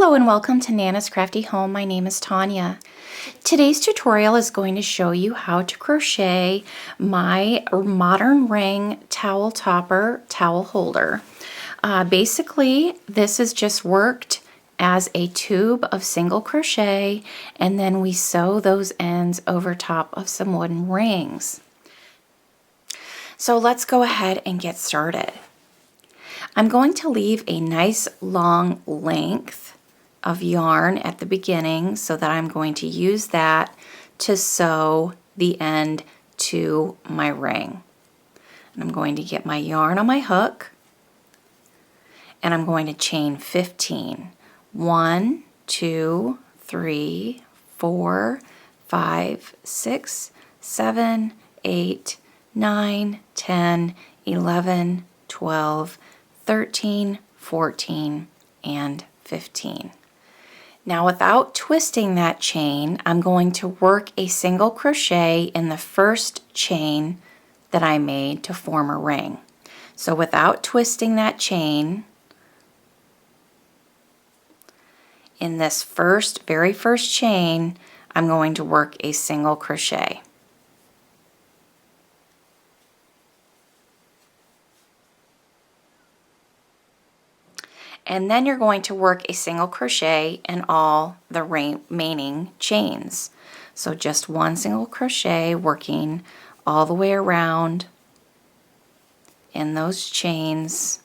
Hello and welcome to Nana's Crafty Home. My name is Tanya. Today's tutorial is going to show you how to crochet my modern ring towel topper towel holder. Basically, this is just worked as a tube of single crochet, and then we sew those ends over top of some wooden rings. So let's go ahead and get started. I'm going to leave a nice long length of yarn at the beginning so that I'm going to use that to sew the end to my ring. And I'm going to get my yarn on my hook and I'm going to chain 15. 1, 2, 3, 4, 5, 6, 7, 8, 9, 10, 11, 12, 13, 14, and 15. Now without twisting that chain, I'm going to work a single crochet in the first chain that I made to form a ring. So without twisting that chain, in this very first chain, I'm going to work a single crochet. And then you're going to work a single crochet in all the remaining chains. So just one single crochet working all the way around in those chains.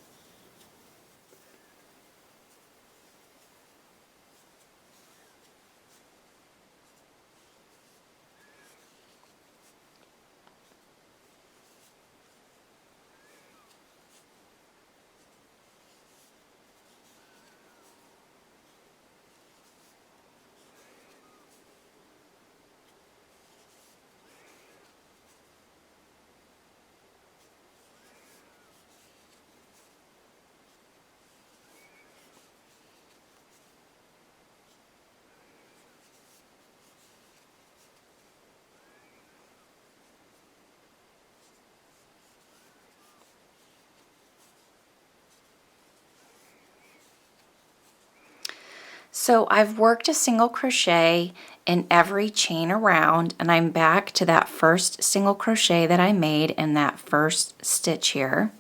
So I've worked a single crochet in every chain around, and I'm back to that first single crochet that I made in that first stitch here.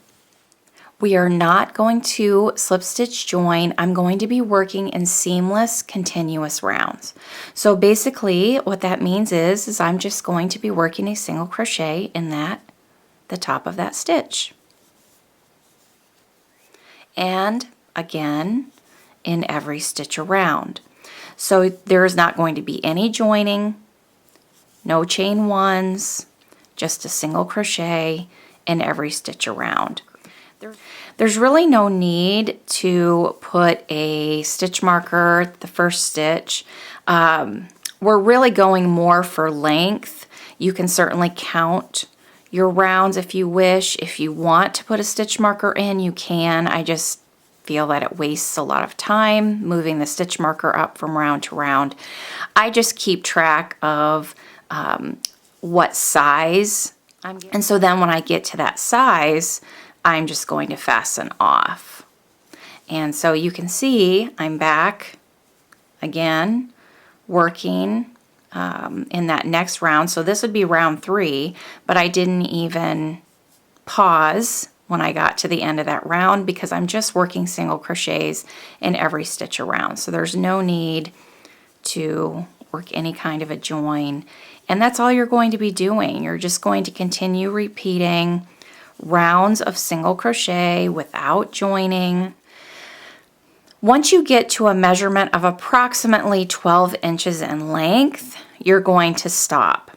We are not going to slip stitch join. I'm going to be working in seamless continuous rounds. So basically what that means is I'm just going to be working a single crochet in the top of that stitch. And again, in every stitch around. So there is not going to be any joining, no chain ones, just a single crochet in every stitch around. There's really no need to put a stitch marker at the first stitch. We're really going more for length. You can certainly count your rounds if you wish. If you want to put a stitch marker in, you can. I just feel that it wastes a lot of time moving the stitch marker up from round to round. I just keep track of what size I'm getting. And so then when I get to that size, I'm just going to fasten off. And so you can see I'm back again working in that next round. So this would be round 3, but I didn't even pause when I got to the end of that round because I'm just working single crochets in every stitch around. So there's no need to work any kind of a join. And that's all you're going to be doing. You're just going to continue repeating rounds of single crochet without joining. Once you get to a measurement of approximately 12 inches in length, you're going to stop.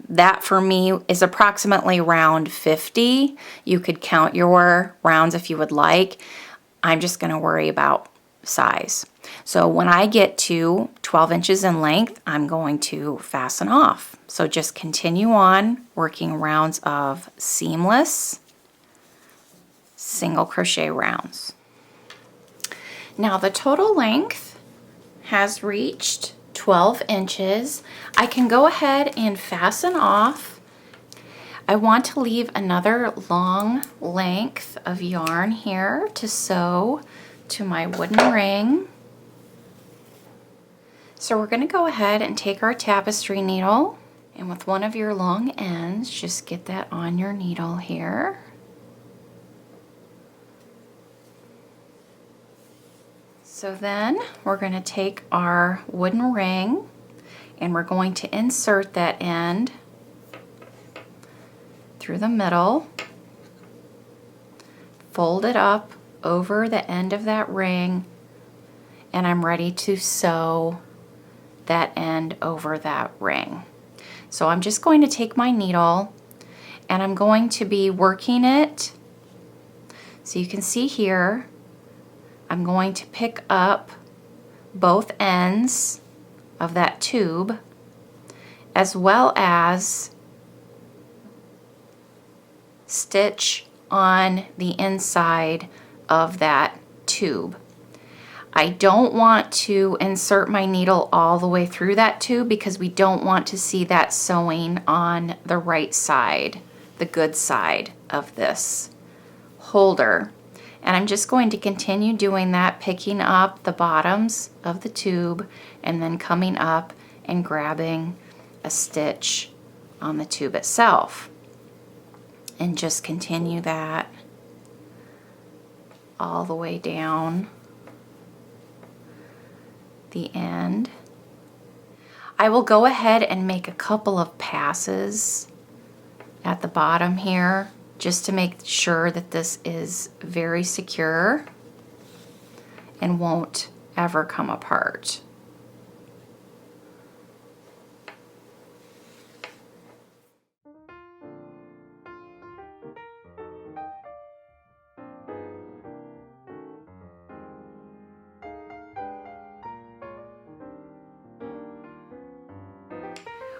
That for me is approximately round 50. You could count your rounds if you would like. I'm just going to worry about size. So when I get to 12 inches in length, I'm going to fasten off. So just continue on working rounds of seamless single crochet rounds. Now the total length has reached 12 inches. I can go ahead and fasten off. I want to leave another long length of yarn here to sew to my wooden ring. So we're going to go ahead and take our tapestry needle, and with one of your long ends, just get that on your needle here. So then we're going to take our wooden ring and we're going to insert that end through the middle, fold it up over the end of that ring, and I'm ready to sew that end over that ring. So I'm just going to take my needle and I'm going to be working it. So you can see here, I'm going to pick up both ends of that tube as well as stitch on the inside of that tube. I don't want to insert my needle all the way through that tube because we don't want to see that sewing on the right side, the good side of this holder. And I'm just going to continue doing that, picking up the bottoms of the tube and then coming up and grabbing a stitch on the tube itself. And just continue that all the way down the end. I will go ahead and make a couple of passes at the bottom here just to make sure that this is very secure and won't ever come apart.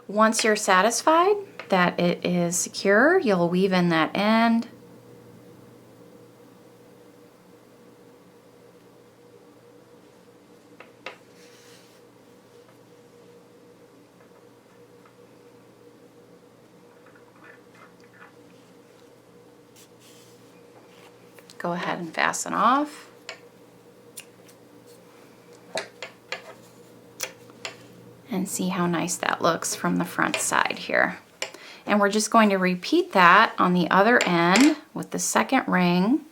Once you're satisfied that it is secure, you'll weave in that end. Go ahead and fasten off. And see how nice that looks from the front side here. And we're just going to repeat that on the other end with the second ring.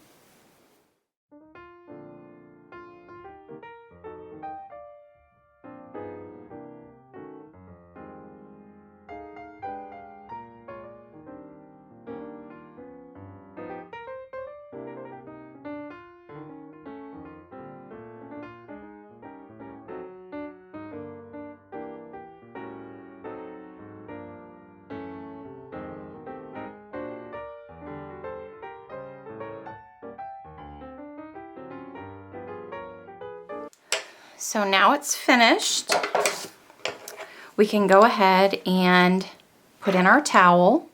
So now it's finished. We can go ahead and put in our towel.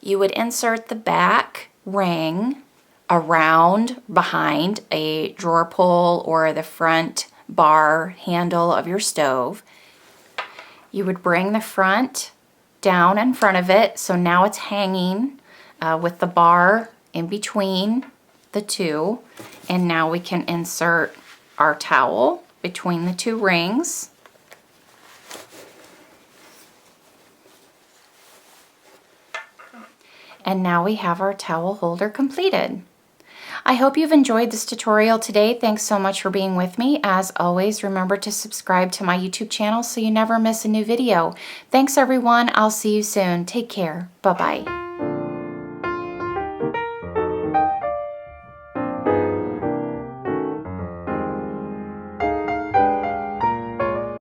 You would insert the back ring around behind a drawer pull or the front bar handle of your stove. You would bring the front down in front of it, so now it's hanging with the bar in between the two, and now we can insert our towel between the two rings. And now we have our towel holder completed. I hope you've enjoyed this tutorial today. Thanks so much for being with me. As always, remember to subscribe to my YouTube channel so you never miss a new video. Thanks everyone. I'll see you soon. Take care. Bye-bye.